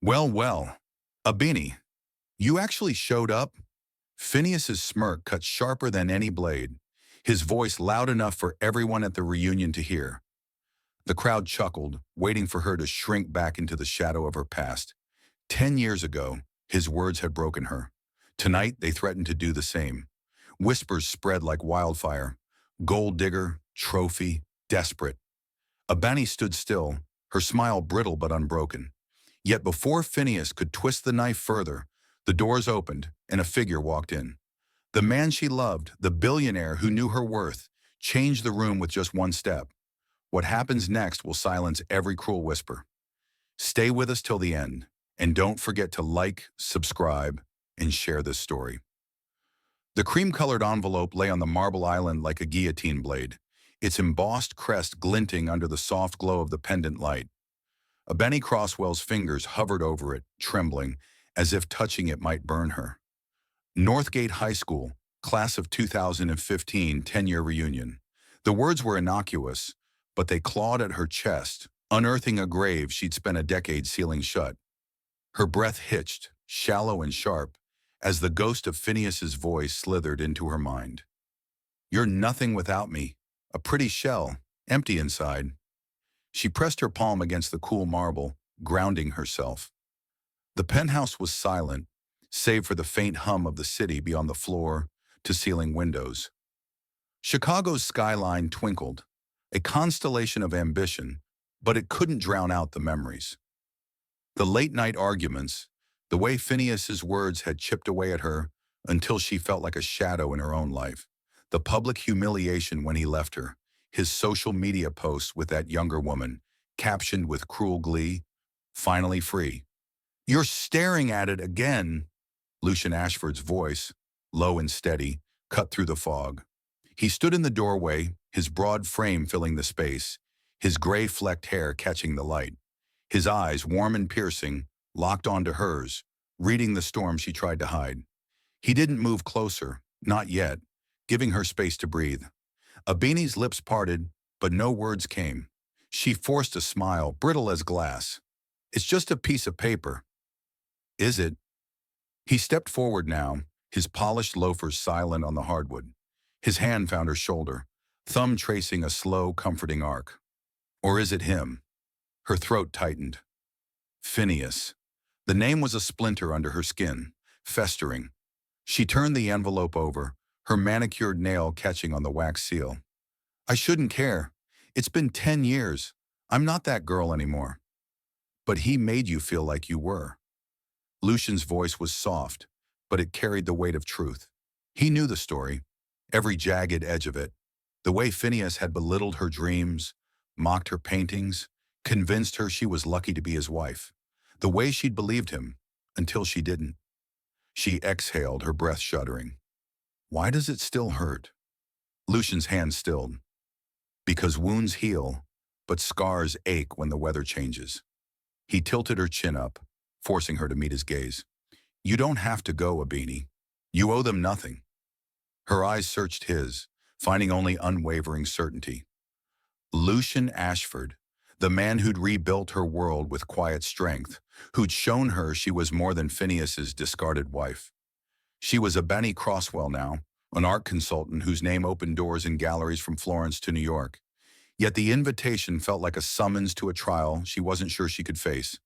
Well, well. Abeni, you actually showed up? Phineas's smirk cut sharper than any blade, his voice loud enough for everyone at the reunion to hear. The crowd chuckled, waiting for her to shrink back into the shadow of her past. 10 years ago, his words had broken her. Tonight, they threatened to do the same. Whispers spread like wildfire. Gold digger, trophy, desperate. Abeni stood still, her smile brittle but unbroken. Yet before Phineas could twist the knife further, the doors opened and a figure walked in. The man she loved, the billionaire who knew her worth, changed the room with just one step. What happens next will silence every cruel whisper. Stay with us till the end, and don't forget to like, subscribe, and share this story. The cream-colored envelope lay on the marble island like a guillotine blade, its embossed crest glinting under the soft glow of the pendant light. Abeni Crosswell's fingers hovered over it, trembling, as if touching it might burn her. Northgate High School, class of 2015, 10-year reunion. The words were innocuous, but they clawed at her chest, unearthing a grave she'd spent a decade sealing shut. Her breath hitched, shallow and sharp, as the ghost of Phineas's voice slithered into her mind. You're nothing without me, a pretty shell, empty inside. She pressed her palm against the cool marble, grounding herself. The penthouse was silent, save for the faint hum of the city beyond the floor-to-ceiling windows. Chicago's skyline twinkled, a constellation of ambition, but it couldn't drown out the memories. The late-night arguments, the way Phineas's words had chipped away at her until she felt like a shadow in her own life, the public humiliation when he left her, his social media posts with that younger woman, captioned with cruel glee, finally free. You're staring at it again, Lucian Ashford's voice, low and steady, cut through the fog. He stood in the doorway, his broad frame filling the space, his gray-flecked hair catching the light. His eyes, warm and piercing, locked onto hers, reading the storm she tried to hide. He didn't move closer, not yet, giving her space to breathe. Abeni's lips parted, but no words came. She forced a smile, brittle as glass. It's just a piece of paper. Is it? He stepped forward now, his polished loafers silent on the hardwood. His hand found her shoulder, thumb tracing a slow, comforting arc. Or is it him? Her throat tightened. Phineas. The name was a splinter under her skin, festering. She turned the envelope over, her manicured nail catching on the wax seal. I shouldn't care. It's been 10 years. I'm not that girl anymore. But he made you feel like you were. Lucian's voice was soft, but it carried the weight of truth. He knew the story, every jagged edge of it, the way Phineas had belittled her dreams, mocked her paintings, convinced her she was lucky to be his wife, the way she'd believed him, until she didn't. She exhaled, her breath shuddering. Why does it still hurt? Lucian's hand stilled. Because wounds heal, but scars ache when the weather changes. He tilted her chin up, forcing her to meet his gaze. You don't have to go, Abeni. You owe them nothing. Her eyes searched his, finding only unwavering certainty. Lucian Ashford, the man who'd rebuilt her world with quiet strength, who'd shown her she was more than Phineas's discarded wife. She was Abeni Crosswell now, an art consultant whose name opened doors in galleries from Florence to New York. Yet the invitation felt like a summons to a trial she wasn't sure she could face.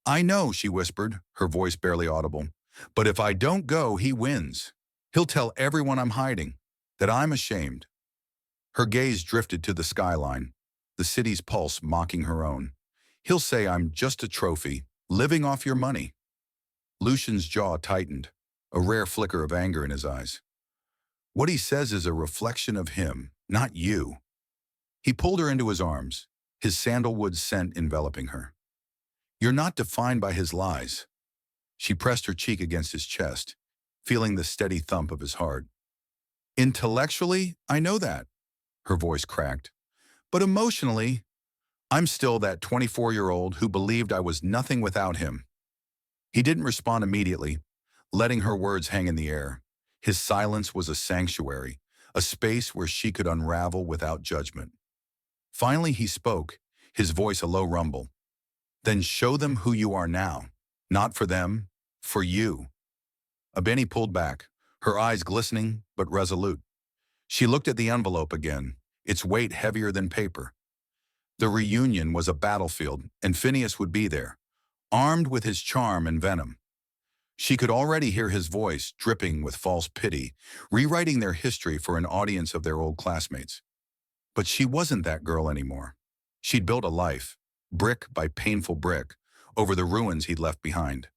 I know, she whispered, her voice barely audible, but if I don't go, he wins. He'll tell everyone I'm hiding, that I'm ashamed. Her gaze drifted to the skyline, the city's pulse mocking her own. He'll say I'm just a trophy, living off your money. Lucian's jaw tightened, a rare flicker of anger in his eyes. What he says is a reflection of him, not you. He pulled her into his arms, his sandalwood scent enveloping her. You're not defined by his lies. She pressed her cheek against his chest, feeling the steady thump of his heart. Intellectually, I know that, her voice cracked. But emotionally, I'm still that 24-year-old who believed I was nothing without him. He didn't respond immediately, letting her words hang in the air. His silence was a sanctuary, a space where she could unravel without judgment. Finally he spoke, his voice a low rumble. Then show them who you are now, Not for them, for you. Abeni pulled back, her eyes glistening but resolute. She looked at the envelope again, its weight heavier than paper. The reunion was a battlefield, and Phineas would be there, armed with his charm and venom. She could already hear his voice dripping with false pity, rewriting their history for an audience of their old classmates. But she wasn't that girl anymore. She'd built a life, brick by painful brick, over the ruins he'd left behind.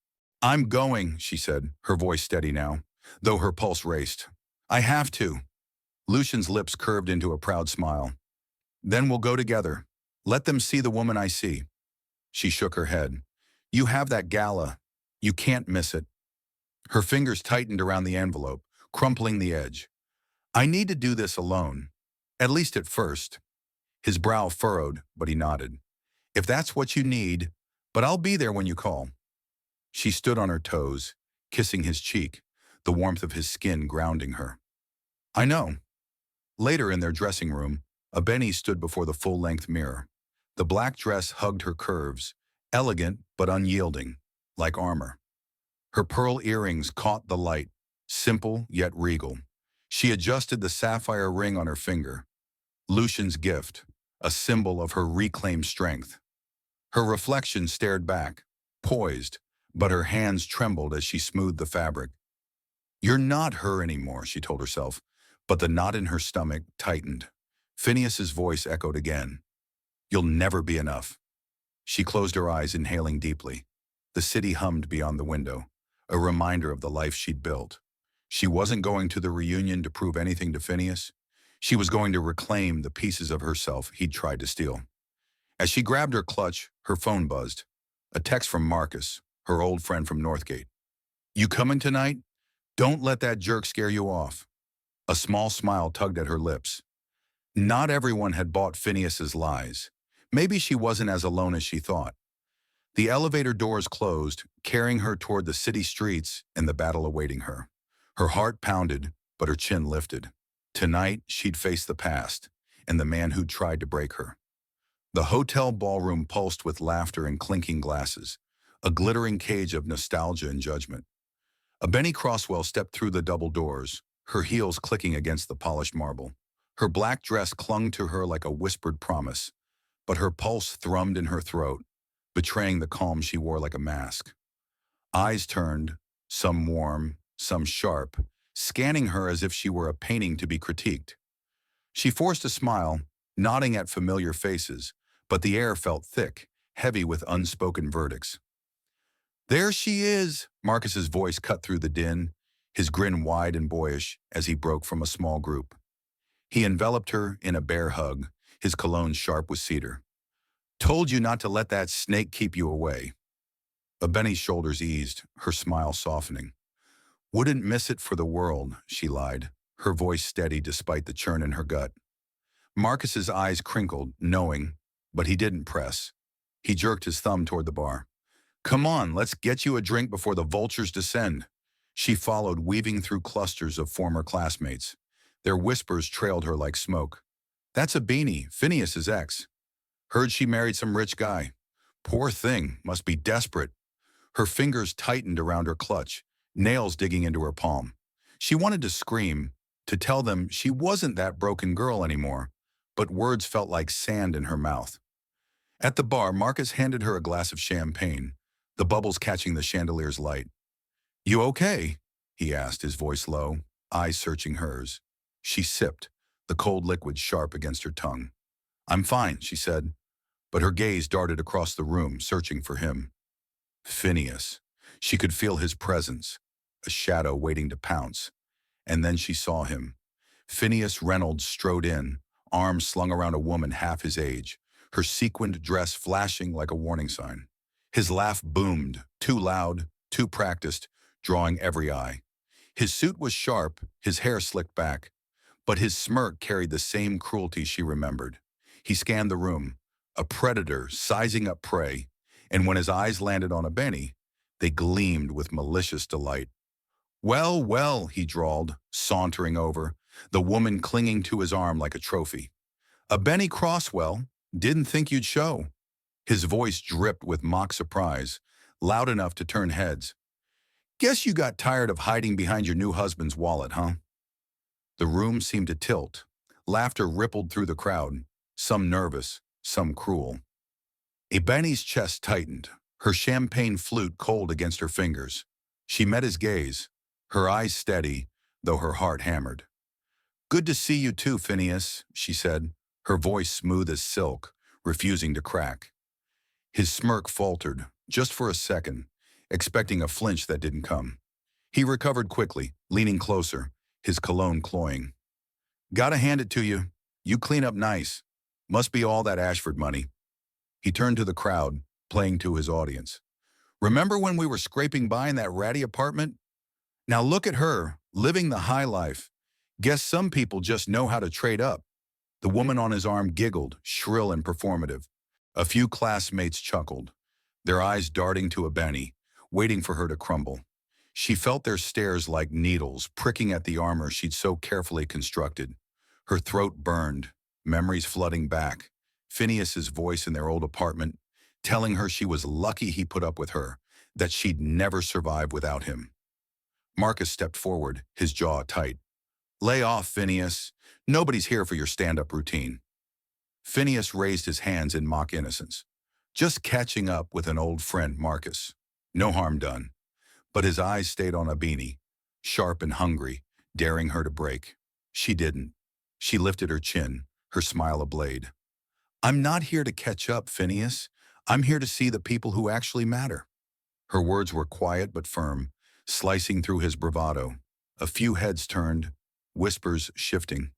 "I'm going," she said, her voice steady now, though her pulse raced. "I have to." Lucian's lips curved into a proud smile. "Then we'll go together. Let them see the woman I see." She shook her head. "You have that gala. You can't miss it." Her fingers tightened around the envelope, crumpling the edge. "I need to do this alone. At least at first." His brow furrowed, but he nodded. "If that's what you need, but I'll be there when you call." She stood on her toes, kissing his cheek, the warmth of his skin grounding her. "I know." Later in their dressing room, Abeni stood before the full-length mirror. The black dress hugged her curves, elegant but unyielding, like armor. Her pearl earrings caught the light, simple yet regal. She adjusted the sapphire ring on her finger, Lucian's gift, a symbol of her reclaimed strength. Her reflection stared back, poised, but her hands trembled as she smoothed the fabric. "You're not her anymore," she told herself, but the knot in her stomach tightened. Phineas's voice echoed again. "You'll never be enough." She closed her eyes, inhaling deeply. The city hummed beyond the window, a reminder of the life she'd built. She wasn't going to the reunion to prove anything to Phineas. She was going to reclaim the pieces of herself he'd tried to steal. As she grabbed her clutch, her phone buzzed. A text from Marcus, her old friend from Northgate. "You coming tonight? Don't let that jerk scare you off." A small smile tugged at her lips. Not everyone had bought Phineas's lies. Maybe she wasn't as alone as she thought. The elevator doors closed, carrying her toward the city streets and the battle awaiting her. Her heart pounded, but her chin lifted. Tonight, she'd face the past, and the man who'd tried to break her. The hotel ballroom pulsed with laughter and clinking glasses, a glittering cage of nostalgia and judgment. Abeni Crosswell stepped through the double doors, her heels clicking against the polished marble. Her black dress clung to her like a whispered promise, but her pulse thrummed in her throat, betraying the calm she wore like a mask. Eyes turned, some warm, some sharp, scanning her as if she were a painting to be critiqued. She forced a smile, nodding at familiar faces, but the air felt thick, heavy with unspoken verdicts. "There she is," Marcus's voice cut through the din, his grin wide and boyish as he broke from a small group. He enveloped her in a bear hug, his cologne sharp with cedar. "Told you not to let that snake keep you away." Abeni's shoulders eased, her smile softening. "Wouldn't miss it for the world," she lied, her voice steady despite the churn in her gut. Marcus's eyes crinkled, knowing, but he didn't press. He jerked his thumb toward the bar. "Come on, let's get you a drink before the vultures descend." She followed, weaving through clusters of former classmates. Their whispers trailed her like smoke. "That's Abeni, Phineas's ex. Heard she married some rich guy. Poor thing, must be desperate." Her fingers tightened around her clutch, nails digging into her palm. She wanted to scream, to tell them she wasn't that broken girl anymore, but words felt like sand in her mouth. At the bar, Marcus handed her a glass of champagne, the bubbles catching the chandelier's light. "You okay?" he asked, his voice low, eyes searching hers. She sipped, the cold liquid sharp against her tongue. "I'm fine," she said, but her gaze darted across the room, searching for him. Phineas. She could feel his presence, a shadow waiting to pounce. And then she saw him. Phineas Reynolds strode in, arms slung around a woman half his age, her sequined dress flashing like a warning sign. His laugh boomed, too loud, too practiced, drawing every eye. His suit was sharp, his hair slicked back, but his smirk carried the same cruelty she remembered. He scanned the room, a predator sizing up prey, and when his eyes landed on Abeni, they gleamed with malicious delight. "Well, well," he drawled, sauntering over, the woman clinging to his arm like a trophy. "Abeni Crosswell, didn't think you'd show." His voice dripped with mock surprise, loud enough to turn heads. Guess you got tired of hiding behind your new husband's wallet, huh? The room seemed to tilt. Laughter rippled through the crowd, some nervous, some cruel. Abeni's chest tightened, her champagne flute cold against her fingers. She met his gaze, her eyes steady, though her heart hammered. "Good to see you too, Phineas," she said, her voice smooth as silk, refusing to crack. His smirk faltered, just for a second, expecting a flinch that didn't come. He recovered quickly, leaning closer, his cologne cloying. "Gotta hand it to you. You clean up nice. Must be all that Ashford money." He turned to the crowd, playing to his audience. "Remember when we were scraping by in that ratty apartment? Now look at her, living the high life. Guess some people just know how to trade up." The woman on his arm giggled, shrill and performative. A few classmates chuckled, their eyes darting to Abeni, waiting for her to crumble. She felt their stares like needles, pricking at the armor she'd so carefully constructed. Her throat burned, memories flooding back. Phineas's voice in their old apartment, telling her she was lucky he put up with her, that she'd never survive without him. Marcus stepped forward, his jaw tight. "Lay off, Phineas. Nobody's here for your stand-up routine." Phineas raised his hands in mock innocence. Just catching up with an old friend, Marcus. No harm done. But his eyes stayed on Abeni, sharp and hungry, daring her to break. She didn't. She lifted her chin, her smile ablade. "I'm not here to catch up, Phineas. I'm here to see the people who actually matter." Her words were quiet but firm, slicing through his bravado. A few heads turned, whispers shifting.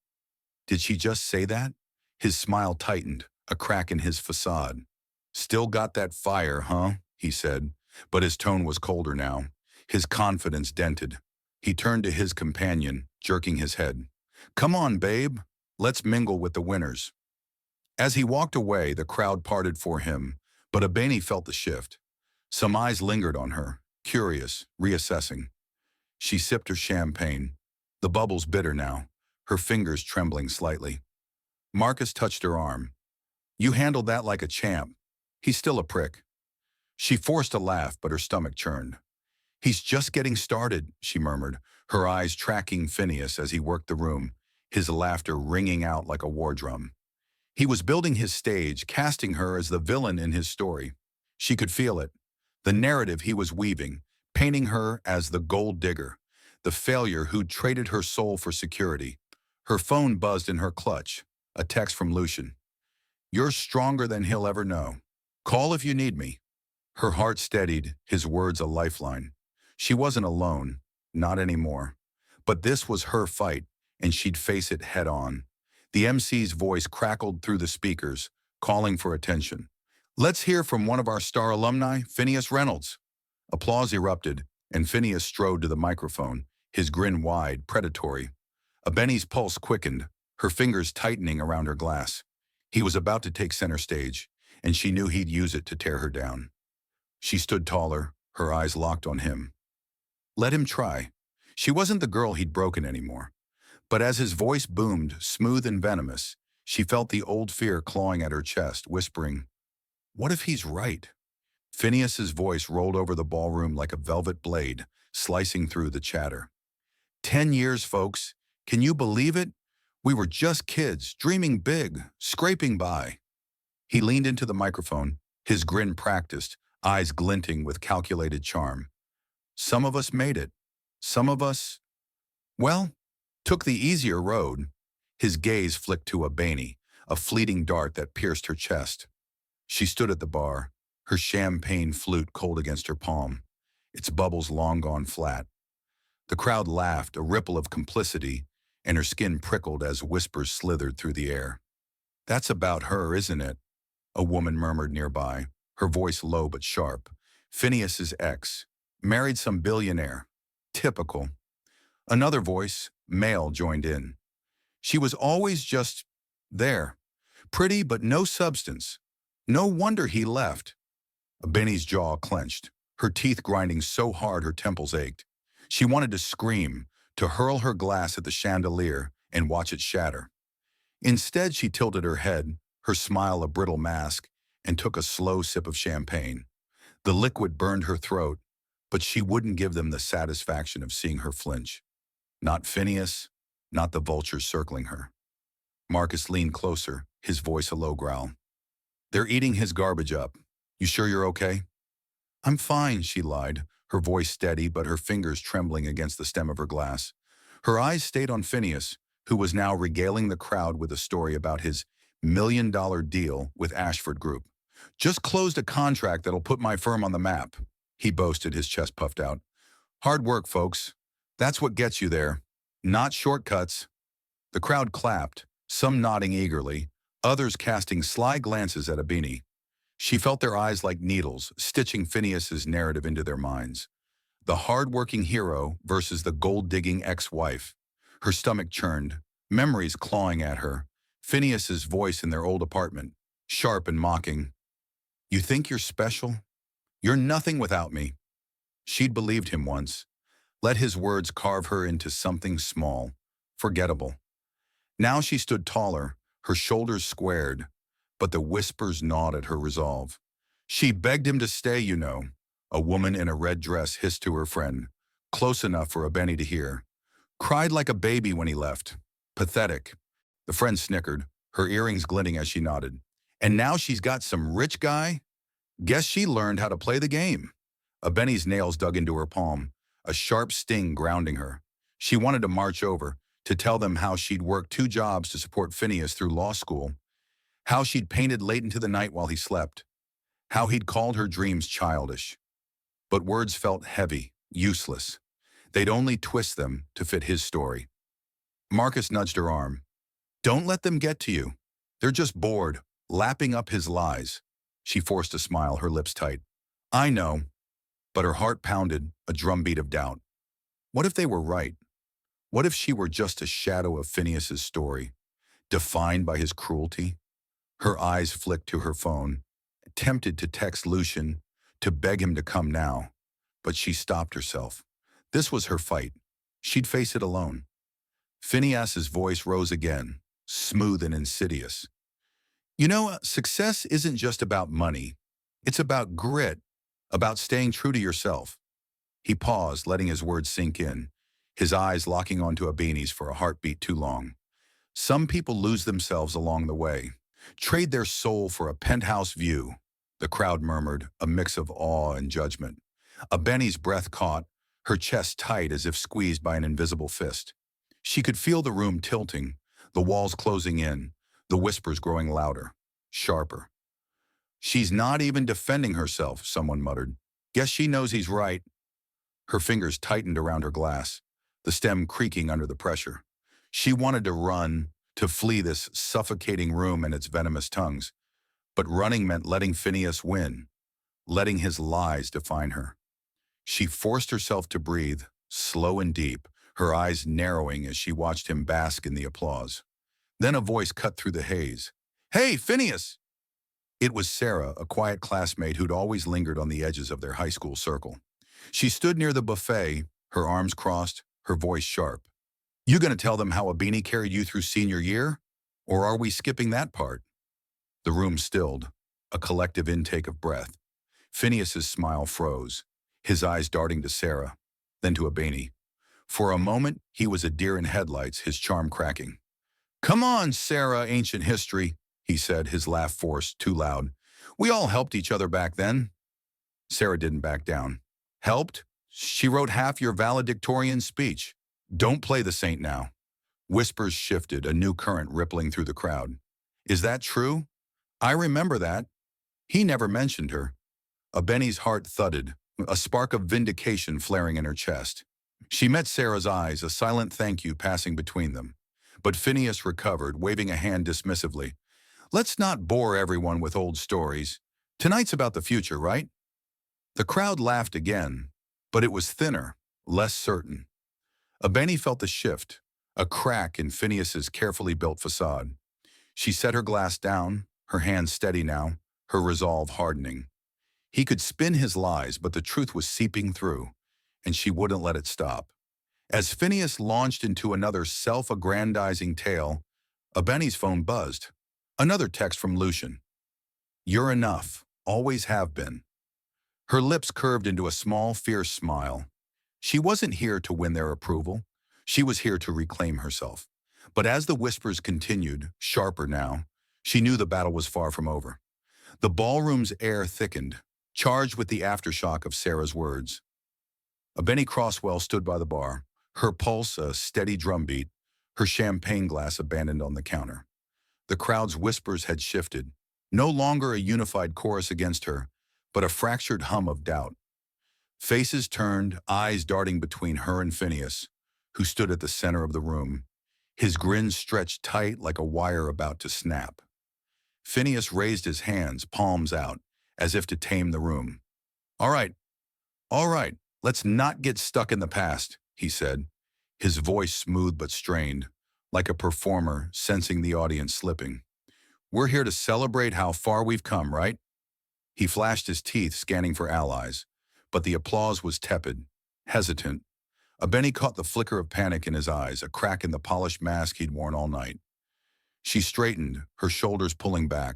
Did she just say that? His smile tightened, a crack in his facade. "Still got that fire, huh?" he said, but his tone was colder now, his confidence dented. He turned to his companion, jerking his head. "Come on, babe. Let's mingle with the winners." As he walked away, the crowd parted for him, but Abeni felt the shift. Some eyes lingered on her, curious, reassessing. She sipped her champagne, the bubbles bitter now, her fingers trembling slightly. Marcus touched her arm. "You handled that like a champ. He's still a prick." She forced a laugh, but her stomach churned. "He's just getting started," she murmured, her eyes tracking Phineas as he worked the room, his laughter ringing out like a war drum. He was building his stage, casting her as the villain in his story. She could feel it, the narrative he was weaving, painting her as the gold digger, the failure who'd traded her soul for security. Her phone buzzed in her clutch, a text from Lucian. "You're stronger than he'll ever know. Call if you need me." Her heart steadied, his words a lifeline. She wasn't alone, not anymore. But this was her fight, and she'd face it head on. The MC's voice crackled through the speakers, calling for attention. "Let's hear from one of our star alumni, Phineas Reynolds." Applause erupted, and Phineas strode to the microphone, his grin wide, predatory. Abeni's pulse quickened, her fingers tightening around her glass. He was about to take center stage, and she knew he'd use it to tear her down. She stood taller, her eyes locked on him. Let him try. She wasn't the girl he'd broken anymore. But as his voice boomed, smooth and venomous, she felt the old fear clawing at her chest, whispering, "What if he's right?" Phineas's voice rolled over the ballroom like a velvet blade, slicing through the chatter. 10 years, folks. Can you believe it? We were just kids, dreaming big, scraping by. He leaned into the microphone, his grin practiced, eyes glinting with calculated charm. Some of us made it. Some of us, well, took the easier road. His gaze flicked to Abeni, a fleeting dart that pierced her chest. She stood at the bar, her champagne flute cold against her palm, its bubbles long gone flat. The crowd laughed, a ripple of complicity, and her skin prickled as whispers slithered through the air. "That's about her, isn't it?" a woman murmured nearby, her voice low but sharp. "Phineas's ex. Married some billionaire. Typical." Another voice, male, joined in. "She was always just there. Pretty but no substance. No wonder he left." Abeni's jaw clenched, her teeth grinding so hard her temples ached. She wanted to scream, to hurl her glass at the chandelier and watch it shatter. Instead, she tilted her head, her smile a brittle mask, and took a slow sip of champagne. The liquid burned her throat, but she wouldn't give them the satisfaction of seeing her flinch. Not Phineas, not the vultures circling her. Marcus leaned closer, his voice a low growl. They're eating his garbage up. You sure you're okay? I'm fine, she lied, her voice steady but her fingers trembling against the stem of her glass. Her eyes stayed on Phineas, who was now regaling the crowd with a story about his $1 million deal with Ashford Group. Just closed a contract that'll put my firm on the map, he boasted, his chest puffed out. Hard work, folks. That's what gets you there. Not shortcuts. The crowd clapped, some nodding eagerly, others casting sly glances at Abeni. She felt their eyes like needles, stitching Phineas's narrative into their minds. The hard-working hero versus the gold-digging ex-wife. Her stomach churned, memories clawing at her. Phineas's voice in their old apartment, sharp and mocking. You think you're special? You're nothing without me. She'd believed him once. Let his words carve her into something small, forgettable. Now she stood taller, her shoulders squared, but the whispers gnawed at her resolve. She begged him to stay, you know. A woman in a red dress hissed to her friend, close enough for Abeni to hear. Cried like a baby when he left. Pathetic. The friend snickered, her earrings glinting as she nodded. And now she's got some rich guy? Guess she learned how to play the game. Abeni's nails dug into her palm, a sharp sting grounding her. She wanted to march over, to tell them how she'd worked 2 jobs to support Phineas through law school, how she'd painted late into the night while he slept, how he'd called her dreams childish. But words felt heavy, useless. They'd only twist them to fit his story. Marcus nudged her arm. Don't let them get to you. They're just bored, lapping up his lies. She forced a smile, her lips tight. I know. But her heart pounded, a drumbeat of doubt. What if they were right? What if she were just a shadow of Phineas's story, defined by his cruelty? Her eyes flicked to her phone, tempted to text Lucian, to beg him to come now. But she stopped herself. This was her fight. She'd face it alone. Phineas's voice rose again, smooth and insidious. You know, success isn't just about money. It's about grit, about staying true to yourself. He paused, letting his words sink in, his eyes locking onto Abeni's for a heartbeat too long. Some people lose themselves along the way, trade their soul for a penthouse view. The crowd murmured, a mix of awe and judgment. Abeni's breath caught, her chest tight as if squeezed by an invisible fist. She could feel the room tilting, the walls closing in, the whispers growing louder, sharper. She's not even defending herself, someone muttered. Guess she knows he's right. Her fingers tightened around her glass, the stem creaking under the pressure. She wanted to run, to flee this suffocating room and its venomous tongues. But running meant letting Phineas win, letting his lies define her. She forced herself to breathe, slow and deep, her eyes narrowing as she watched him bask in the applause. Then a voice cut through the haze. Hey, Phineas! It was Sarah, a quiet classmate who'd always lingered on the edges of their high school circle. She stood near the buffet, her arms crossed, her voice sharp. You gonna tell them how Abeni carried you through senior year? Or are we skipping that part? The room stilled, a collective intake of breath. Phineas's smile froze, his eyes darting to Sarah, then to Abeni. For a moment, he was a deer in headlights, his charm cracking. Come on, Sarah, ancient history, he said, his laugh forced, too loud. We all helped each other back then. Sarah didn't back down. Helped? She wrote half your valedictorian speech. Don't play the saint now. Whispers shifted, a new current rippling through the crowd. Is that true? I remember that. He never mentioned her. Abeni's heart thudded, a spark of vindication flaring in her chest. She met Sarah's eyes, a silent thank you passing between them. But Phineas recovered, waving a hand dismissively. Let's not bore everyone with old stories. Tonight's about the future, right? The crowd laughed again, but it was thinner, less certain. Abeni felt the shift, a crack in Phineas's carefully built facade. She set her glass down, her hands steady now, her resolve hardening. He could spin his lies, but the truth was seeping through, and she wouldn't let it stop. As Phineas launched into another self-aggrandizing tale, Abeni's phone buzzed. Another text from Lucian. You're enough, always have been. Her lips curved into a small, fierce smile. She wasn't here to win their approval. She was here to reclaim herself. But as the whispers continued, sharper now, she knew the battle was far from over. The ballroom's air thickened, charged with the aftershock of Sarah's words. Abeni Crosswell stood by the bar, her pulse a steady drumbeat, her champagne glass abandoned on the counter. The crowd's whispers had shifted, no longer a unified chorus against her, but a fractured hum of doubt. Faces turned, eyes darting between her and Phineas, who stood at the center of the room, his grin stretched tight like a wire about to snap. Phineas raised his hands, palms out, as if to tame the room. All right, let's not get stuck in the past, he said, his voice smooth but strained, like a performer sensing the audience slipping. We're here to celebrate how far we've come, right? He flashed his teeth, scanning for allies, but the applause was tepid, hesitant. Abeni caught the flicker of panic in his eyes, a crack in the polished mask he'd worn all night. She straightened, her shoulders pulling back,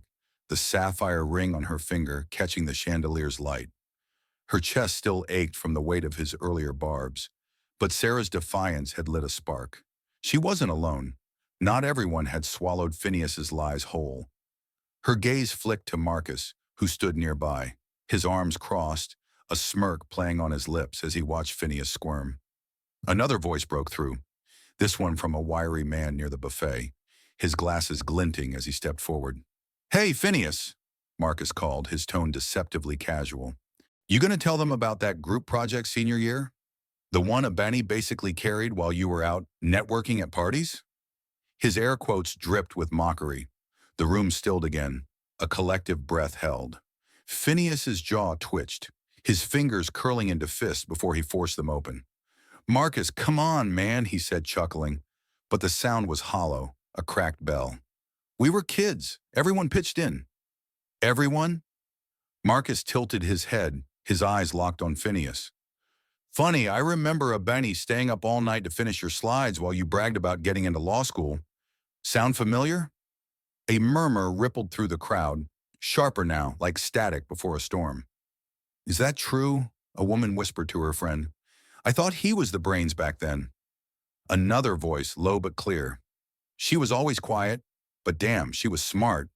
the sapphire ring on her finger catching the chandelier's light. Her chest still ached from the weight of his earlier barbs, but Sarah's defiance had lit a spark. She wasn't alone. Not everyone had swallowed Phineas's lies whole. Her gaze flicked to Marcus, who stood nearby, his arms crossed, a smirk playing on his lips as he watched Phineas squirm. Another voice broke through, this one from a wiry man near the buffet, his glasses glinting as he stepped forward. Hey, Phineas, Marcus called, his tone deceptively casual. You gonna tell them about that group project senior year? The one Abeni basically carried while you were out networking at parties? His air quotes dripped with mockery. The room stilled again, a collective breath held. Phineas's jaw twitched, his fingers curling into fists before he forced them open. Marcus, come on, man, he said, chuckling. But the sound was hollow, a cracked bell. We were kids. Everyone pitched in. Everyone? Marcus tilted his head, his eyes locked on Phineas. Funny, I remember Abeni staying up all night to finish your slides while you bragged about getting into law school. Sound familiar? A murmur rippled through the crowd, sharper now, like static before a storm. Is that true? A woman whispered to her friend. I thought he was the brains back then. Another voice, low but clear. She was always quiet, but damn, she was smart.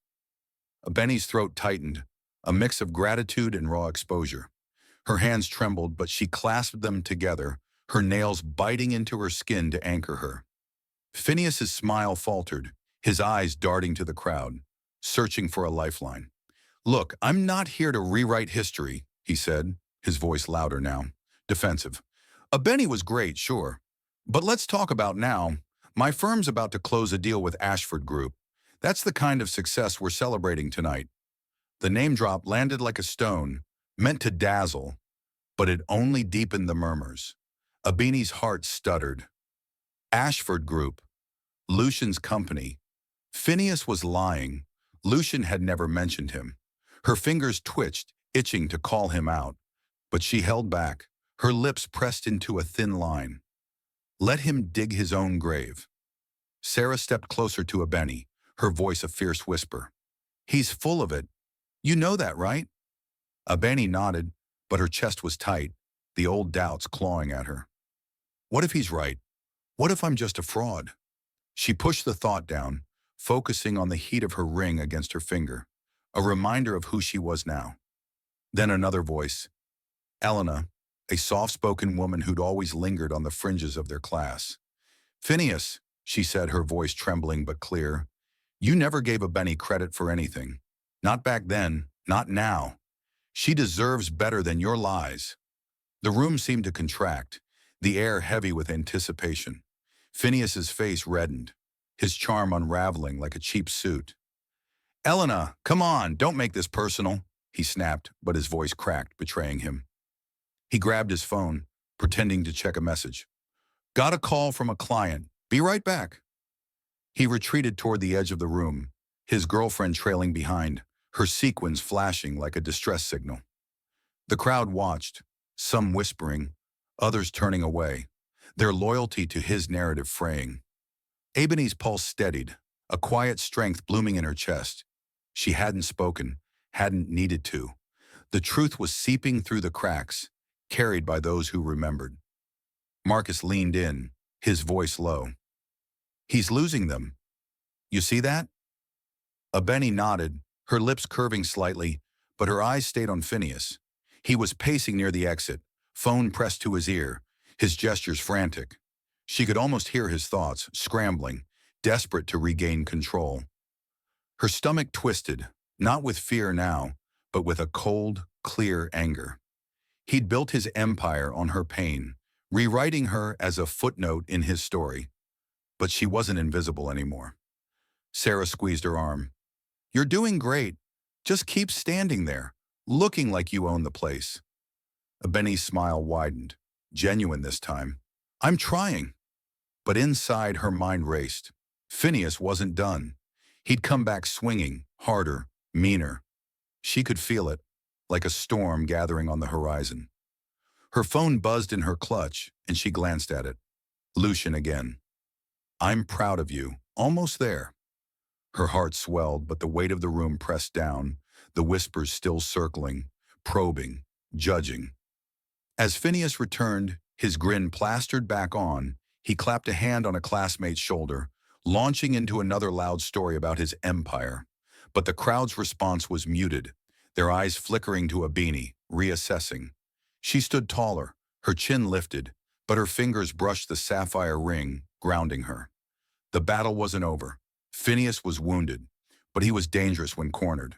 Abeni's throat tightened, a mix of gratitude and raw exposure. Her hands trembled, but she clasped them together, her nails biting into her skin to anchor her. Phineas's smile faltered, his eyes darting to the crowd, searching for a lifeline. Look, I'm not here to rewrite history, he said, his voice louder now, defensive. Abeni was great, sure. But let's talk about now. My firm's about to close a deal with Ashford Group. That's the kind of success we're celebrating tonight. The name drop landed like a stone, meant to dazzle, but it only deepened the murmurs. Abeni's heart stuttered. Ashford Group, Lucian's company. Phineas was lying. Lucian had never mentioned him. Her fingers twitched, itching to call him out. But she held back, her lips pressed into a thin line. Let him dig his own grave. Sarah stepped closer to Abeni, her voice a fierce whisper. He's full of it. You know that, right? Abeni nodded, but her chest was tight, the old doubts clawing at her. What if he's right? What if I'm just a fraud? She pushed the thought down, focusing on the heat of her ring against her finger, a reminder of who she was now. Then another voice. Elena, a soft-spoken woman who'd always lingered on the fringes of their class. Phineas, she said, her voice trembling but clear, you never gave Abeni credit for anything. Not back then, not now. She deserves better than your lies. The room seemed to contract, the air heavy with anticipation. Phineas's face reddened, his charm unraveling like a cheap suit. Elena, come on, don't make this personal, he snapped, but his voice cracked, betraying him. He grabbed his phone, pretending to check a message. Got a call from a client. Be right back. He retreated toward the edge of the room, his girlfriend trailing behind, her sequins flashing like a distress signal. The crowd watched, some whispering, others turning away, their loyalty to his narrative fraying. Abeni's pulse steadied, a quiet strength blooming in her chest. She hadn't spoken, hadn't needed to. The truth was seeping through the cracks, carried by those who remembered. Marcus leaned in, his voice low. He's losing them. You see that? Abeni nodded, her lips curving slightly, but her eyes stayed on Phineas. He was pacing near the exit, phone pressed to his ear, his gestures frantic. She could almost hear his thoughts, scrambling, desperate to regain control. Her stomach twisted, not with fear now, but with a cold, clear anger. He'd built his empire on her pain, rewriting her as a footnote in his story. But she wasn't invisible anymore. Sarah squeezed her arm. You're doing great. Just keep standing there, looking like you own the place. Abeni's smile widened, genuine this time. I'm trying. But inside her mind raced. Phineas wasn't done. He'd come back swinging, harder, meaner. She could feel it, like a storm gathering on the horizon. Her phone buzzed in her clutch, and she glanced at it. Lucian again. I'm proud of you. Almost there. Her heart swelled, but the weight of the room pressed down, the whispers still circling, probing, judging. As Phineas returned, his grin plastered back on, he clapped a hand on a classmate's shoulder, launching into another loud story about his empire. But the crowd's response was muted, their eyes flickering to Abeni, reassessing. She stood taller, her chin lifted, but her fingers brushed the sapphire ring, grounding her. The battle wasn't over. Phineas was wounded, but he was dangerous when cornered.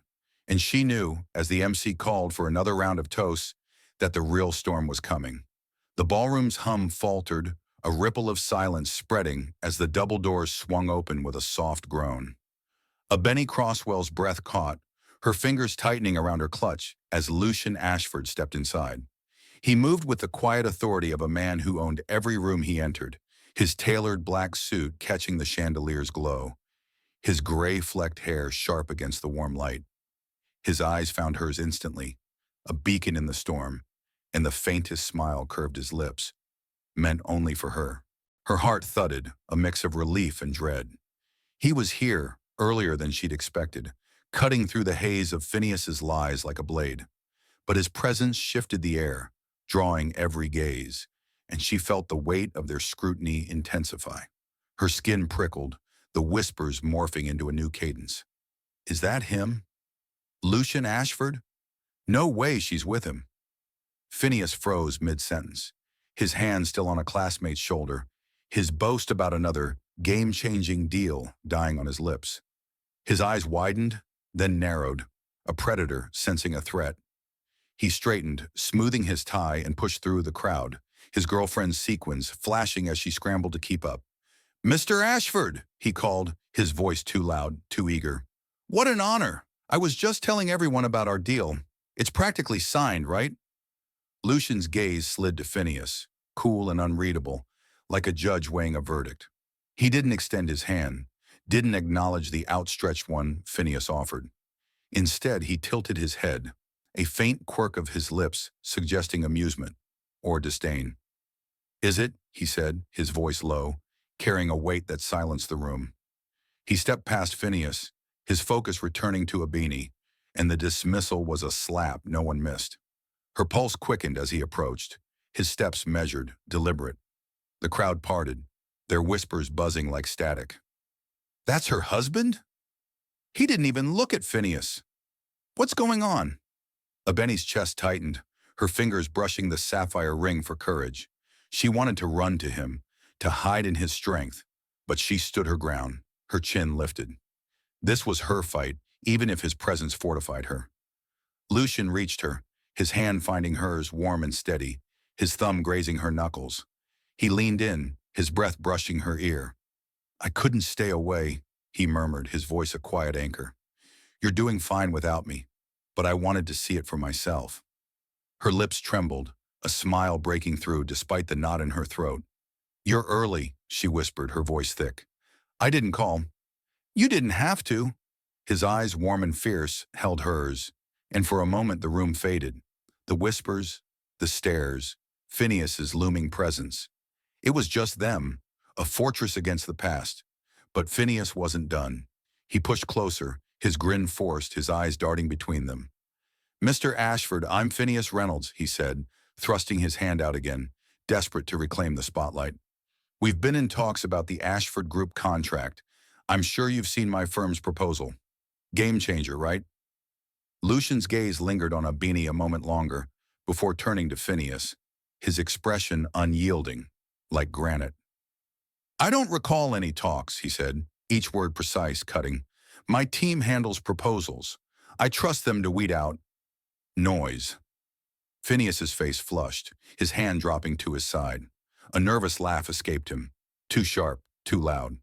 And she knew, as the MC called for another round of toasts, that the real storm was coming. The ballroom's hum faltered, a ripple of silence spreading as the double doors swung open with a soft groan. Abeni Crosswell's breath caught, her fingers tightening around her clutch as Lucian Ashford stepped inside. He moved with the quiet authority of a man who owned every room he entered, his tailored black suit catching the chandelier's glow, his gray-flecked hair sharp against the warm light. His eyes found hers instantly, a beacon in the storm, and the faintest smile curved his lips, meant only for her. Her heart thudded, a mix of relief and dread. He was here, earlier than she'd expected, cutting through the haze of Phineas's lies like a blade. But his presence shifted the air, drawing every gaze, and she felt the weight of their scrutiny intensify. Her skin prickled, the whispers morphing into a new cadence. Is that him? Lucian Ashford? No way she's with him. Phineas froze mid-sentence, his hand still on a classmate's shoulder, his boast about another game-changing deal dying on his lips. His eyes widened, then narrowed, a predator sensing a threat. He straightened, smoothing his tie, and pushed through the crowd, his girlfriend's sequins flashing as she scrambled to keep up. Mr. Ashford, he called, his voice too loud, too eager. What an honor! I was just telling everyone about our deal. It's practically signed, right? Lucian's gaze slid to Phineas, cool and unreadable, like a judge weighing a verdict. He didn't extend his hand, didn't acknowledge the outstretched one Phineas offered. Instead, he tilted his head, a faint quirk of his lips suggesting amusement or disdain. Is it? He said, his voice low, carrying a weight that silenced the room. He stepped past Phineas, his focus returning to Abeni, and the dismissal was a slap no one missed. Her pulse quickened as he approached, his steps measured, deliberate. The crowd parted, their whispers buzzing like static. That's her husband? He didn't even look at Phineas. What's going on? Abeni's chest tightened, her fingers brushing the sapphire ring for courage. She wanted to run to him, to hide in his strength, but she stood her ground, her chin lifted. This was her fight, even if his presence fortified her. Lucian reached her, his hand finding hers warm and steady, his thumb grazing her knuckles. He leaned in, his breath brushing her ear. I couldn't stay away, he murmured, his voice a quiet anchor. You're doing fine without me, but I wanted to see it for myself. Her lips trembled, a smile breaking through despite the knot in her throat. You're early, she whispered, her voice thick. I didn't call. You didn't have to. His eyes, warm and fierce, held hers, and for a moment the room faded. The whispers, the stares, Phineas's looming presence. It was just them, a fortress against the past. But Phineas wasn't done. He pushed closer, his grin forced, his eyes darting between them. Mr. Ashford, I'm Phineas Reynolds, he said, thrusting his hand out again, desperate to reclaim the spotlight. We've been in talks about the Ashford Group contract. I'm sure you've seen my firm's proposal. Game changer, right? Lucian's gaze lingered on Abeni a moment longer before turning to Phineas, his expression unyielding, like granite. I don't recall any talks, he said, each word precise, cutting. My team handles proposals. I trust them to weed out noise. Phineas's face flushed, his hand dropping to his side. A nervous laugh escaped him. Too sharp, too loud.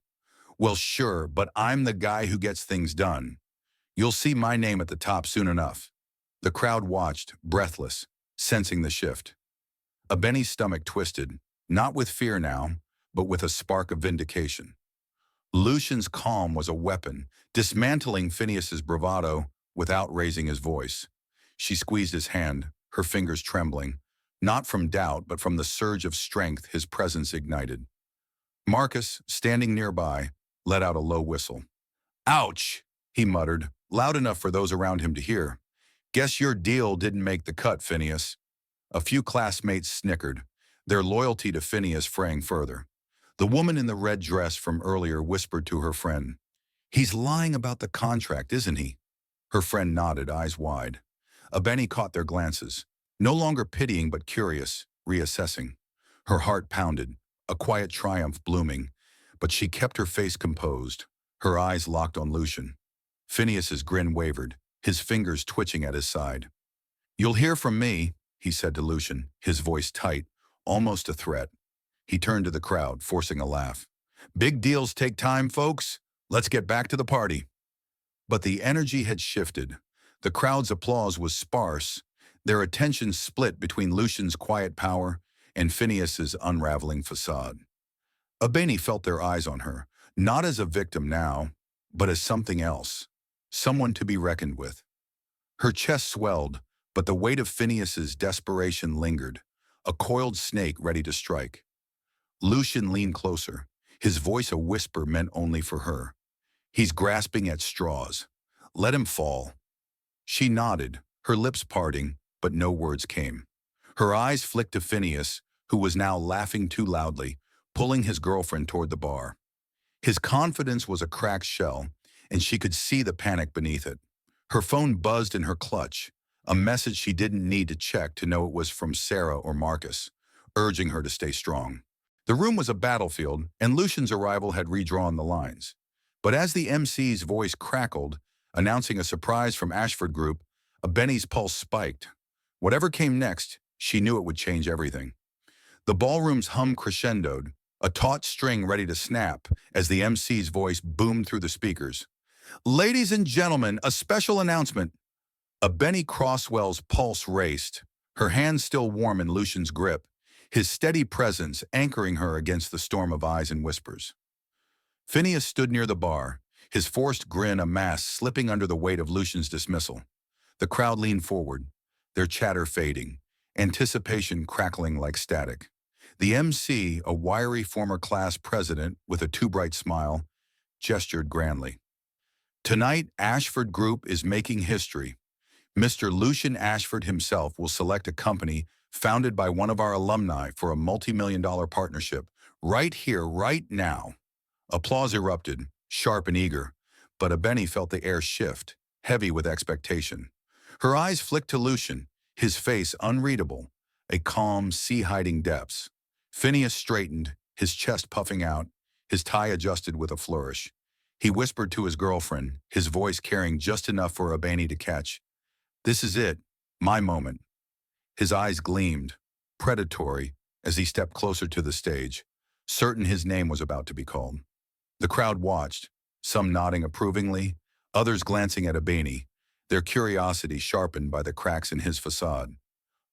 Well, sure, but I'm the guy who gets things done. You'll see my name at the top soon enough. The crowd watched, breathless, sensing the shift. Abeni's stomach twisted, not with fear now, but with a spark of vindication. Lucian's calm was a weapon, dismantling Phineas's bravado without raising his voice. She squeezed his hand, her fingers trembling, not from doubt but from the surge of strength his presence ignited. Marcus, standing nearby, let out a low whistle. Ouch, he muttered, loud enough for those around him to hear. Guess your deal didn't make the cut, Phineas. A few classmates snickered, their loyalty to Phineas fraying further. The woman in the red dress from earlier whispered to her friend, He's lying about the contract, isn't he? Her friend nodded, eyes wide. Abeni caught their glances, no longer pitying but curious, reassessing. Her heart pounded, a quiet triumph blooming, but she kept her face composed, her eyes locked on Lucian. Phineas's grin wavered, his fingers twitching at his side. You'll hear from me, he said to Lucian, his voice tight, almost a threat. He turned to the crowd, forcing a laugh. Big deals take time, folks. Let's get back to the party. But the energy had shifted. The crowd's applause was sparse, their attention split between Lucian's quiet power and Phineas's unraveling facade. Abeni felt their eyes on her, not as a victim now, but as something else, someone to be reckoned with. Her chest swelled, but the weight of Phineas's desperation lingered, a coiled snake ready to strike. Lucian leaned closer, his voice a whisper meant only for her. He's grasping at straws. Let him fall. She nodded, her lips parting, but no words came. Her eyes flicked to Phineas, who was now laughing too loudly, pulling his girlfriend toward the bar. His confidence was a cracked shell, and she could see the panic beneath it. Her phone buzzed in her clutch, a message she didn't need to check to know it was from Sarah or Marcus, urging her to stay strong. The room was a battlefield, and Lucian's arrival had redrawn the lines. But as the MC's voice crackled, announcing a surprise from Ashford Group, Abeni's pulse spiked. Whatever came next, she knew it would change everything. The ballroom's hum crescendoed, a taut string ready to snap as the MC's voice boomed through the speakers. Ladies and gentlemen, a special announcement. Abeni Crosswell's pulse raced, her hand still warm in Lucian's grip, his steady presence anchoring her against the storm of eyes and whispers. Phineas stood near the bar, his forced grin a mask slipping under the weight of Lucian's dismissal. The crowd leaned forward, their chatter fading, anticipation crackling like static. The MC, a wiry former class president with a too bright smile, gestured grandly. Tonight, Ashford Group is making history. Mr. Lucian Ashford himself will select a company founded by one of our alumni for a multi-million-dollar partnership, right here, right now. Applause erupted, sharp and eager, but Abeni felt the air shift, heavy with expectation. Her eyes flicked to Lucian, his face unreadable, a calm sea hiding depths. Phineas straightened, his chest puffing out, his tie adjusted with a flourish. He whispered to his girlfriend, his voice carrying just enough for Abeni to catch. This is it, my moment. His eyes gleamed, predatory, as he stepped closer to the stage, certain his name was about to be called. The crowd watched, some nodding approvingly, others glancing at Abeni, their curiosity sharpened by the cracks in his facade.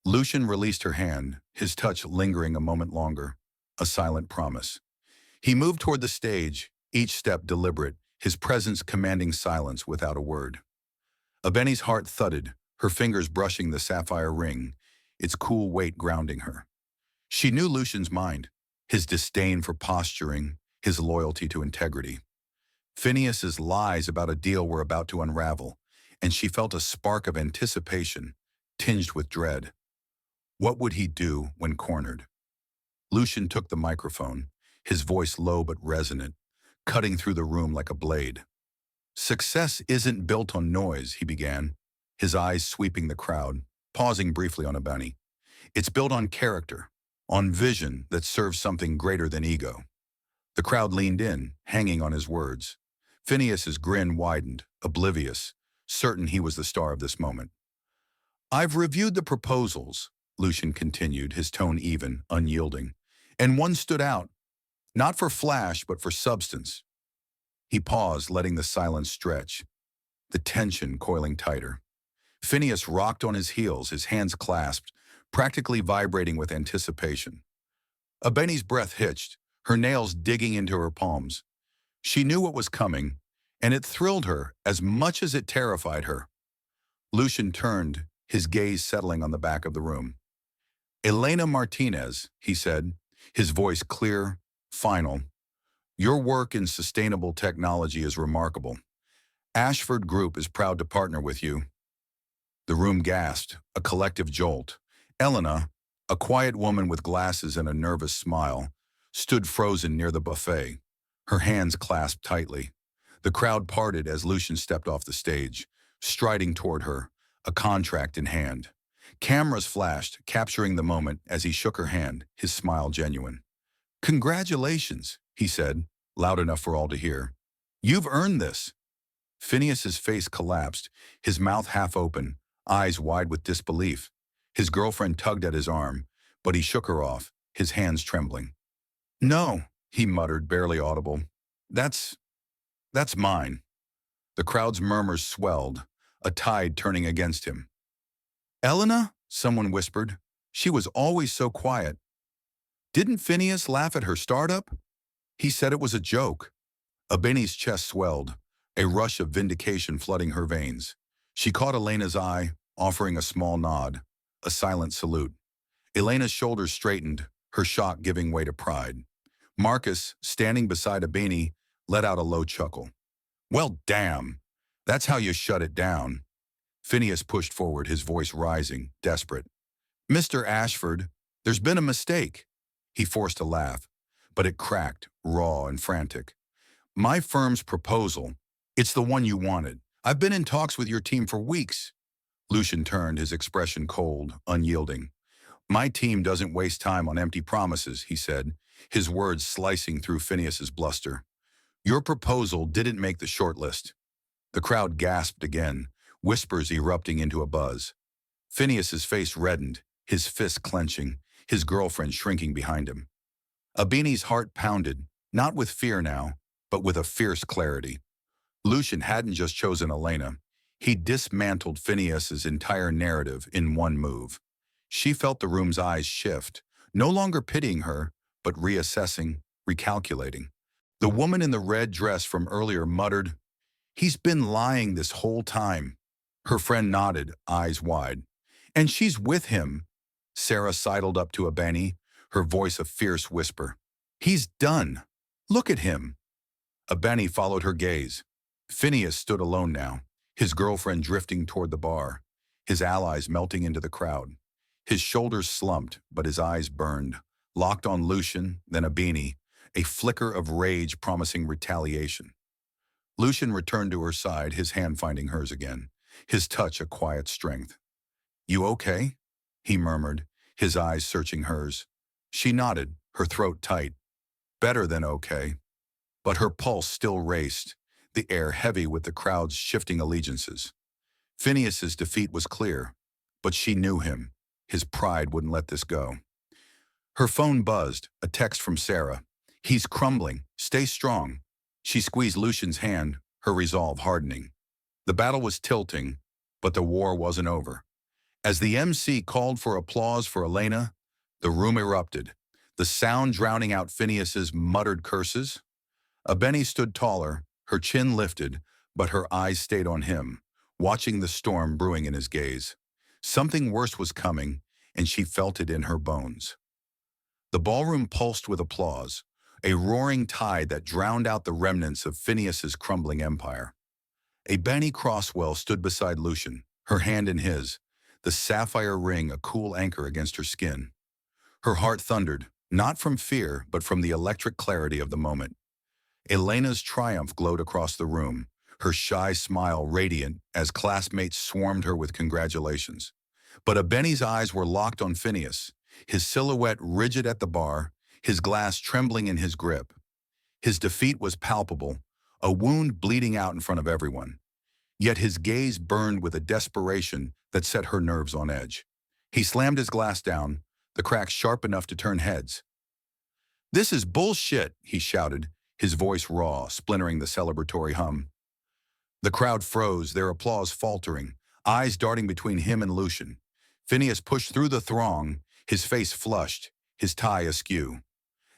Lucian released her hand, his touch lingering a moment longer, a silent promise. He moved toward the stage, each step deliberate, his presence commanding silence without a word. Abeni's heart thudded, her fingers brushing the sapphire ring, its cool weight grounding her. She knew Lucian's mind, his disdain for posturing, his loyalty to integrity. Phineas's lies about a deal were about to unravel, and she felt a spark of anticipation, tinged with dread. What would he do when cornered? Lucian took the microphone, his voice low but resonant, cutting through the room like a blade. Success isn't built on noise, he began, his eyes sweeping the crowd, pausing briefly on Abeni. It's built on character, on vision that serves something greater than ego. The crowd leaned in, hanging on his words. Phineas's grin widened, oblivious, certain he was the star of this moment. I've reviewed the proposals, Lucian continued, his tone even, unyielding, and one stood out, not for flash but for substance. He paused, letting the silence stretch, the tension coiling tighter. Phineas rocked on his heels, his hands clasped, practically vibrating with anticipation. Abeni's breath hitched, her nails digging into her palms. She knew what was coming, and it thrilled her as much as it terrified her. Lucian turned, his gaze settling on the back of the room. Elena Martinez, he said, his voice clear, final. Your work in sustainable technology is remarkable. Ashford Group is proud to partner with you. The room gasped, a collective jolt. Elena, a quiet woman with glasses and a nervous smile, stood frozen near the buffet, her hands clasped tightly. The crowd parted as Lucian stepped off the stage, striding toward her, a contract in hand. Cameras flashed, capturing the moment as he shook her hand, his smile genuine. Congratulations, he said, loud enough for all to hear. You've earned this. Phineas's face collapsed, his mouth half open, eyes wide with disbelief. His girlfriend tugged at his arm, but he shook her off, his hands trembling. No, he muttered, barely audible. That's mine. The crowd's murmurs swelled, a tide turning against him. Elena, someone whispered. She was always so quiet. Didn't Phineas laugh at her startup? He said it was a joke. Abeni's chest swelled, a rush of vindication flooding her veins. She caught Elena's eye, offering a small nod, a silent salute. Elena's shoulders straightened, her shock giving way to pride. Marcus, standing beside Abeni, let out a low chuckle. Well, damn. That's how you shut it down. Phineas pushed forward, his voice rising, desperate. Mr. Ashford, there's been a mistake. He forced a laugh, but it cracked, raw and frantic. My firm's proposal, it's the one you wanted. I've been in talks with your team for weeks. Lucian turned, his expression cold, unyielding. My team doesn't waste time on empty promises, he said, his words slicing through Phineas's bluster. Your proposal didn't make the shortlist. The crowd gasped again, whispers erupting into a buzz. Phineas's face reddened, his fists clenching, his girlfriend shrinking behind him. Abeni's heart pounded, not with fear now, but with a fierce clarity. Lucian hadn't just chosen Elena. He dismantled Phineas's entire narrative in one move. She felt the room's eyes shift, no longer pitying her, but reassessing, recalculating. The woman in the red dress from earlier muttered, He's been lying this whole time. Her friend nodded, eyes wide. And she's with him. Sarah sidled up to Abeni, her voice a fierce whisper. He's done. Look at him. Abeni followed her gaze. Phineas stood alone now, his girlfriend drifting toward the bar, his allies melting into the crowd. His shoulders slumped, but his eyes burned, locked on Lucian, then Abeni, a flicker of rage promising retaliation. Lucian returned to her side, his hand finding hers again, his touch a quiet strength. You okay? He murmured, his eyes searching hers. She nodded, her throat tight. Better than okay. But her pulse still raced, the air heavy with the crowd's shifting allegiances. Phineas's defeat was clear, but she knew him. His pride wouldn't let this go. Her phone buzzed, a text from Sarah. He's crumbling. Stay strong. She squeezed Lucian's hand, her resolve hardening. The battle was tilting, but the war wasn't over. As the MC called for applause for Elena, the room erupted, the sound drowning out Phineas's muttered curses. Abeni stood taller, her chin lifted, but her eyes stayed on him, watching the storm brewing in his gaze. Something worse was coming, and she felt it in her bones. The ballroom pulsed with applause, a roaring tide that drowned out the remnants of Phineas's crumbling empire. Abeni Crosswell stood beside Lucian, her hand in his, the sapphire ring a cool anchor against her skin. Her heart thundered, not from fear, but from the electric clarity of the moment. Elena's triumph glowed across the room, her shy smile radiant as classmates swarmed her with congratulations. But Abeni's eyes were locked on Phineas, his silhouette rigid at the bar, his glass trembling in his grip. His defeat was palpable, a wound bleeding out in front of everyone. Yet his gaze burned with a desperation that set her nerves on edge. He slammed his glass down, the crack sharp enough to turn heads. "This is bullshit," he shouted, his voice raw, splintering the celebratory hum. The crowd froze, their applause faltering, eyes darting between him and Lucian. Phineas pushed through the throng, his face flushed, his tie askew.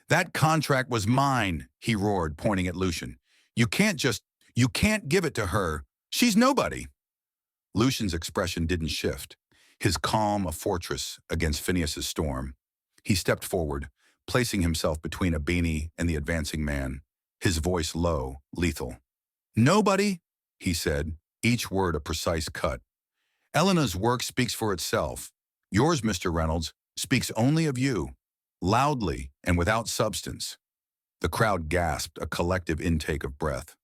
"That contract was mine," he roared, pointing at Lucian. You can't give it to her. She's nobody." Lucian's expression didn't shift, his calm a fortress against Phineas's storm. He stepped forward, placing himself between Abeni and the advancing man, his voice low, lethal. "Nobody," he said, each word a precise cut. "Elena's work speaks for itself. Yours, Mr. Reynolds, speaks only of you, loudly and without substance." The crowd gasped, a collective intake of breath.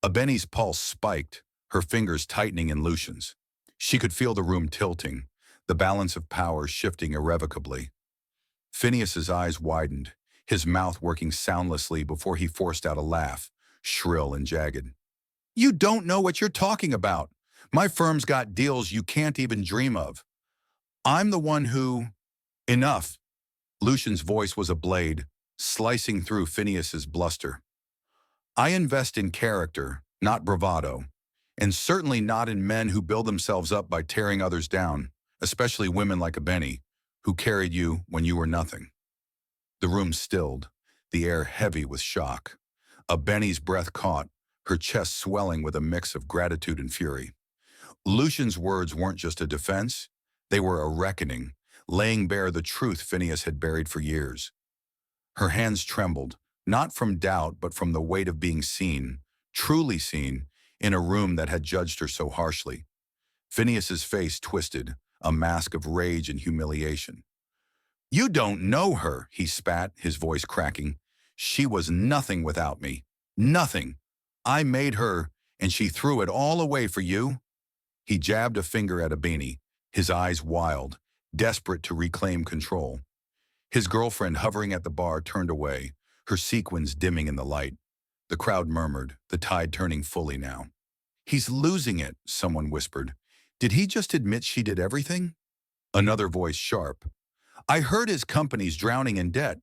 Abeni's pulse spiked, her fingers tightening in Lucian's. She could feel the room tilting, the balance of power shifting irrevocably. Phineas's eyes widened, his mouth working soundlessly before he forced out a laugh, shrill and jagged. "You don't know what you're talking about. My firm's got deals you can't even dream of. I'm the one who—" "Enough." Lucian's voice was a blade, slicing through Phineas's bluster. "I invest in character, not bravado, and certainly not in men who build themselves up by tearing others down, especially women like Abeni, who carried you when you were nothing." The room stilled, the air heavy with shock. Abeni's breath caught, her chest swelling with a mix of gratitude and fury. Lucian's words weren't just a defense, they were a reckoning, laying bare the truth Phineas had buried for years. Her hands trembled, not from doubt but from the weight of being seen, truly seen, in a room that had judged her so harshly. Phineas's face twisted, a mask of rage and humiliation. "You don't know her," he spat, his voice cracking. "She was nothing without me. Nothing. I made her, and she threw it all away for you." He jabbed a finger at Abeni, his eyes wild, desperate to reclaim control. His girlfriend hovering at the bar turned away, her sequins dimming in the light. The crowd murmured, the tide turning fully now. "He's losing it," someone whispered. "Did he just admit she did everything?" Another voice sharp. "I heard his company's drowning in debt."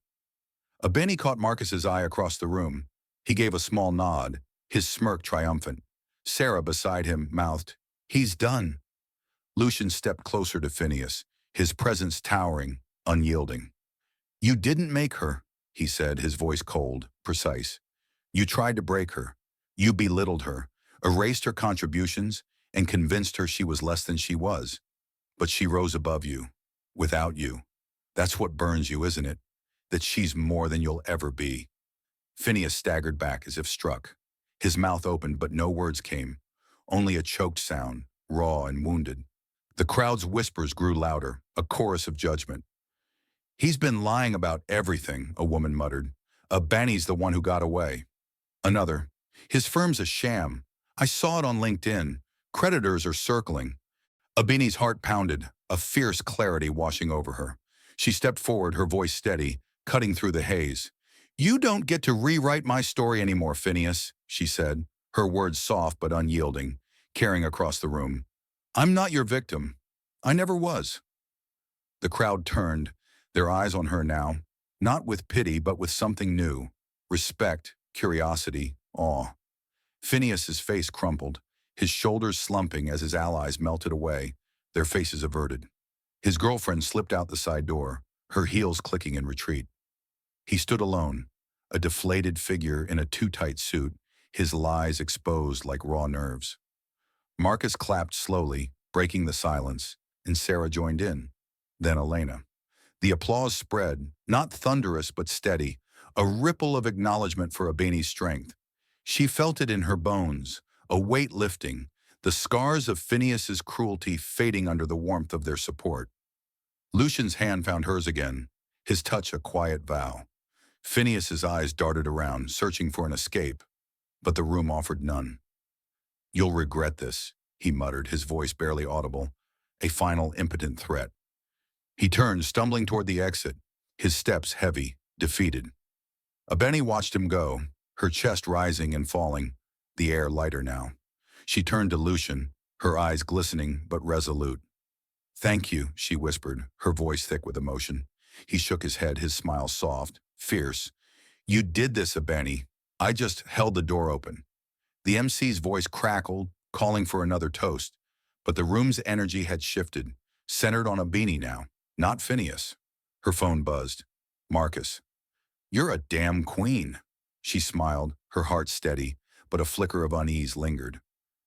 Abeni caught Marcus's eye across the room. He gave a small nod, his smirk triumphant. Sarah beside him mouthed, "He's done." Lucian stepped closer to Phineas, his presence towering, unyielding. "You didn't make her," he said, his voice cold, precise. "You tried to break her. You belittled her, erased her contributions, and convinced her she was less than she was. But she rose above you, without you. That's what burns you, isn't it? That she's more than you'll ever be." Phineas staggered back as if struck. His mouth opened, but no words came, only a choked sound, raw and wounded. The crowd's whispers grew louder, a chorus of judgment. "He's been lying about everything," a woman muttered. "Abeni's the one who got away." Another, "His firm's a sham. I saw it on LinkedIn. Creditors are circling." Abeni's heart pounded, a fierce clarity washing over her. She stepped forward, her voice steady, cutting through the haze. "You don't get to rewrite my story anymore, Phineas," she said, her words soft but unyielding, carrying across the room. "I'm not your victim. I never was." The crowd turned, their eyes on her now, not with pity but with something new, respect, curiosity, awe. Phineas's face crumpled, his shoulders slumping as his allies melted away, their faces averted. His girlfriend slipped out the side door, her heels clicking in retreat. He stood alone, a deflated figure in a too-tight suit, his lies exposed like raw nerves. Marcus clapped slowly, breaking the silence, and Sarah joined in. Then Elena. The applause spread, not thunderous but steady, a ripple of acknowledgement for Abeni's strength. She felt it in her bones, a weight lifting, the scars of Phineas's cruelty fading under the warmth of their support. Lucian's hand found hers again, his touch a quiet vow. Phineas's eyes darted around, searching for an escape, but the room offered none. "You'll regret this," he muttered, his voice barely audible, a final impotent threat. He turned, stumbling toward the exit, his steps heavy, defeated. Abeni watched him go, her chest rising and falling, the air lighter now. She turned to Lucian, her eyes glistening but resolute. "Thank you," she whispered, her voice thick with emotion. He shook his head, his smile soft, fierce. "You did this, Abeni. I just held the door open." The MC's voice crackled, calling for another toast, but the room's energy had shifted, centered on Abeni now, not Phineas. Her phone buzzed. "Marcus." "You're a damn queen." She smiled, her heart steady, but a flicker of unease lingered.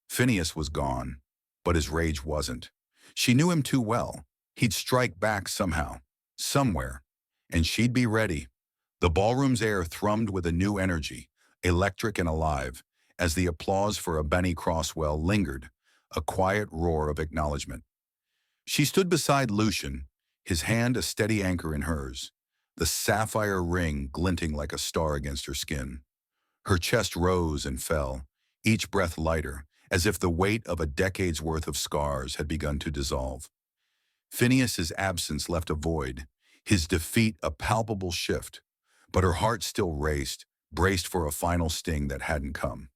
Phineas was gone, but his rage wasn't. She knew him too well. He'd strike back somehow, somewhere, and she'd be ready. The ballroom's air thrummed with a new energy, electric and alive, as the applause for Abeni Crosswell lingered, a quiet roar of acknowledgement. She stood beside Lucian, his hand a steady anchor in hers, the sapphire ring glinting like a star against her skin. Her chest rose and fell, each breath lighter, as if the weight of a decade's worth of scars had begun to dissolve. Phineas's absence left a void, his defeat a palpable shift, but her heart still raced, braced for a final sting that hadn't come.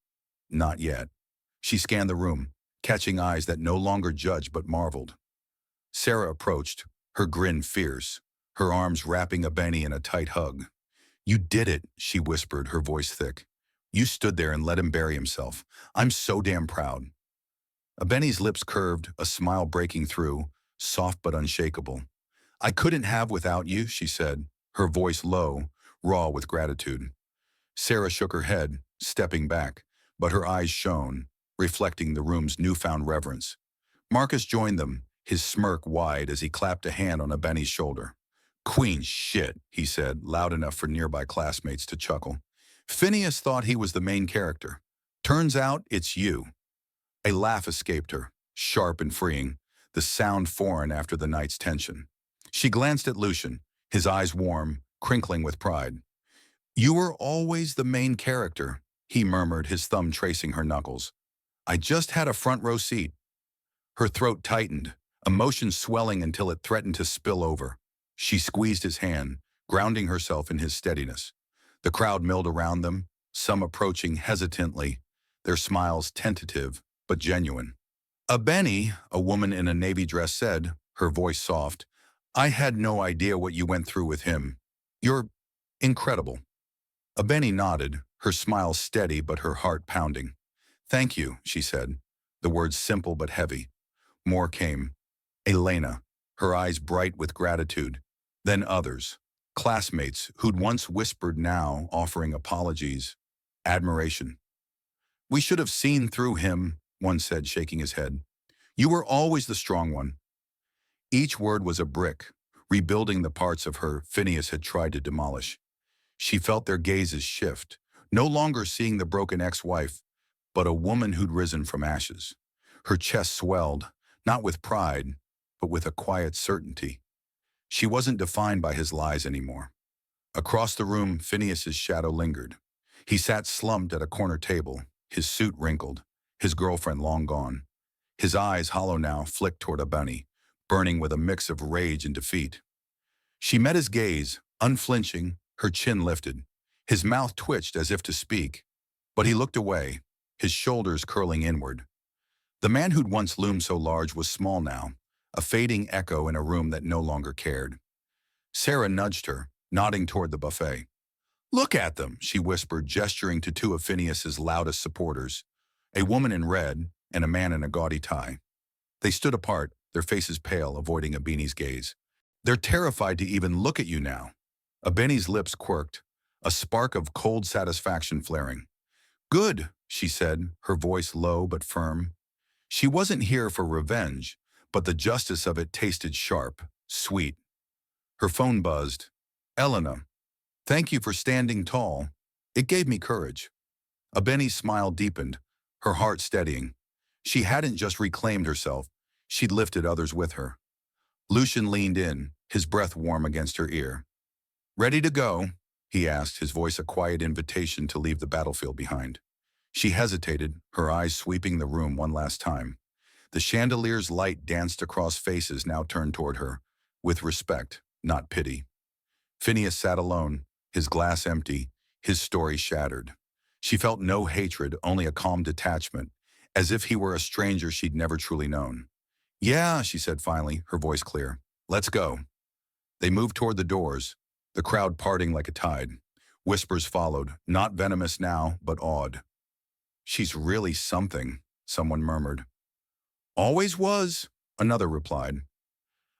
Not yet. She scanned the room, catching eyes that no longer judged but marveled. Sarah approached, her grin fierce, her arms wrapping Abeni in a tight hug. "You did it," she whispered, her voice thick. "You stood there and let him bury himself. I'm so damn proud." Abeni's lips curved, a smile breaking through, soft but unshakable. "I couldn't have without you," she said, her voice low, raw with gratitude. Sarah shook her head, stepping back, but her eyes shone, reflecting the room's newfound reverence. Marcus joined them, his smirk wide as he clapped a hand on Abeni's shoulder. "Queen shit," he said, loud enough for nearby classmates to chuckle. "Phineas thought he was the main character. Turns out it's you." A laugh escaped her, sharp and freeing, the sound foreign after the night's tension. She glanced at Lucian, his eyes warm, crinkling with pride. "You were always the main character," he murmured, his thumb tracing her knuckles. "I just had a front row seat." Her throat tightened, emotion swelling until it threatened to spill over. She squeezed his hand, grounding herself in his steadiness. The crowd milled around them, some approaching hesitantly, their smiles tentative but genuine. "Abeni," a woman in a navy dress said, her voice soft, "I had no idea what you went through with him. You're incredible." Abeni nodded, her smile steady but her heart pounding. "Thank you," she said, the words simple but heavy. More came. Elena, her eyes bright with gratitude. Then others, classmates who'd once whispered now offering apologies, admiration. "We should have seen through him," one said, shaking his head. "You were always the strong one." Each word was a brick, rebuilding the parts of her Phineas had tried to demolish. She felt their gazes shift, no longer seeing the broken ex-wife, but a woman who'd risen from ashes. Her chest swelled, not with pride, but with a quiet certainty. She wasn't defined by his lies anymore. Across the room, Phineas's shadow lingered. He sat slumped at a corner table, his suit wrinkled, his girlfriend long gone. His eyes, hollow now, flicked toward Abeni, burning with a mix of rage and defeat. She met his gaze, unflinching, her chin lifted. His mouth twitched as if to speak, but he looked away, his shoulders curling inward. The man who'd once loomed so large was small now, a fading echo in a room that no longer cared. Sarah nudged her, nodding toward the buffet. "Look at them," she whispered, gesturing to two of Phineas's loudest supporters, a woman in red and a man in a gaudy tie. They stood apart, their faces pale, avoiding Abeni's gaze. "They're terrified to even look at you now." Abeni's lips quirked, a spark of cold satisfaction flaring. "Good," she said, her voice low but firm. She wasn't here for revenge, but the justice of it tasted sharp, sweet. Her phone buzzed. "Elena, thank you for standing tall. It gave me courage." Abeni's smile deepened, her heart steadying. She hadn't just reclaimed herself, she'd lifted others with her. Lucian leaned in, his breath warm against her ear. "Ready to go?" he asked, his voice a quiet invitation to leave the battlefield behind. She hesitated, her eyes sweeping the room one last time. The chandelier's light danced across faces now turned toward her, with respect, not pity. Phineas sat alone, his glass empty, his story shattered. She felt no hatred, only a calm detachment, as if he were a stranger she'd never truly known. "Yeah," she said finally, her voice clear. "Let's go." They moved toward the doors, the crowd parting like a tide. Whispers followed, not venomous now, but awed. "She's really something," someone murmured. "Always was," another replied.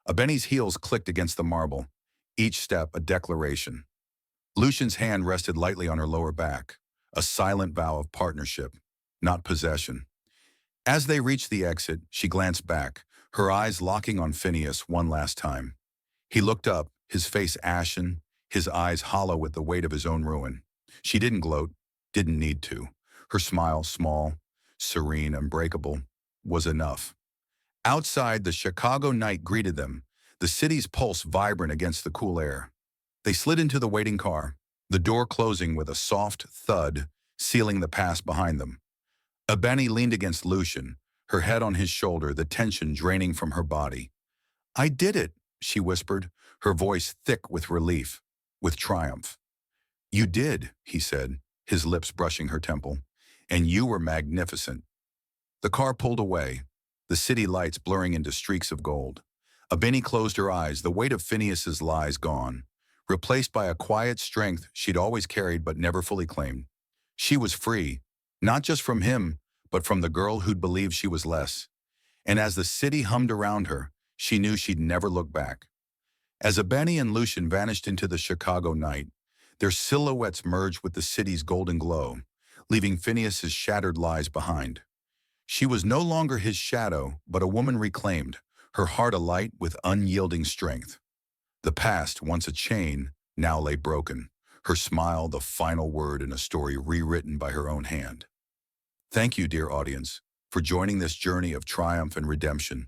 Abeni's heels clicked against the marble, each step a declaration. Lucian's hand rested lightly on her lower back, a silent vow of partnership, not possession. As they reached the exit, she glanced back, her eyes locking on Phineas one last time. He looked up, his face ashen, his eyes hollow with the weight of his own ruin. She didn't gloat, didn't need to. Her smile, small, serene, unbreakable, was enough. Outside, the Chicago night greeted them, the city's pulse vibrant against the cool air. They slid into the waiting car, the door closing with a soft thud, sealing the past behind them. Abeni leaned against Lucian, her head on his shoulder, the tension draining from her body. "I did it," she whispered, her voice thick with relief, with triumph. "You did," he said, his lips brushing her temple. "And you were magnificent." The car pulled away, the city lights blurring into streaks of gold. Abeni closed her eyes, the weight of Phineas's lies gone, replaced by a quiet strength she'd always carried but never fully claimed. She was free, not just from him, but from the girl who'd believed she was less. And as the city hummed around her, she knew she'd never look back. As Abeni and Lucian vanished into the Chicago night, their silhouettes merged with the city's golden glow, leaving Phineas's shattered lies behind. She was no longer his shadow, but a woman reclaimed, her heart alight with unyielding strength. The past, once a chain, now lay broken, her smile the final word in a story rewritten by her own hand. Thank you, dear audience, for joining this journey of triumph and redemption.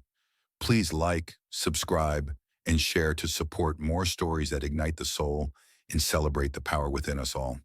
Please like, subscribe, and share to support more stories that ignite the soul and celebrate the power within us all.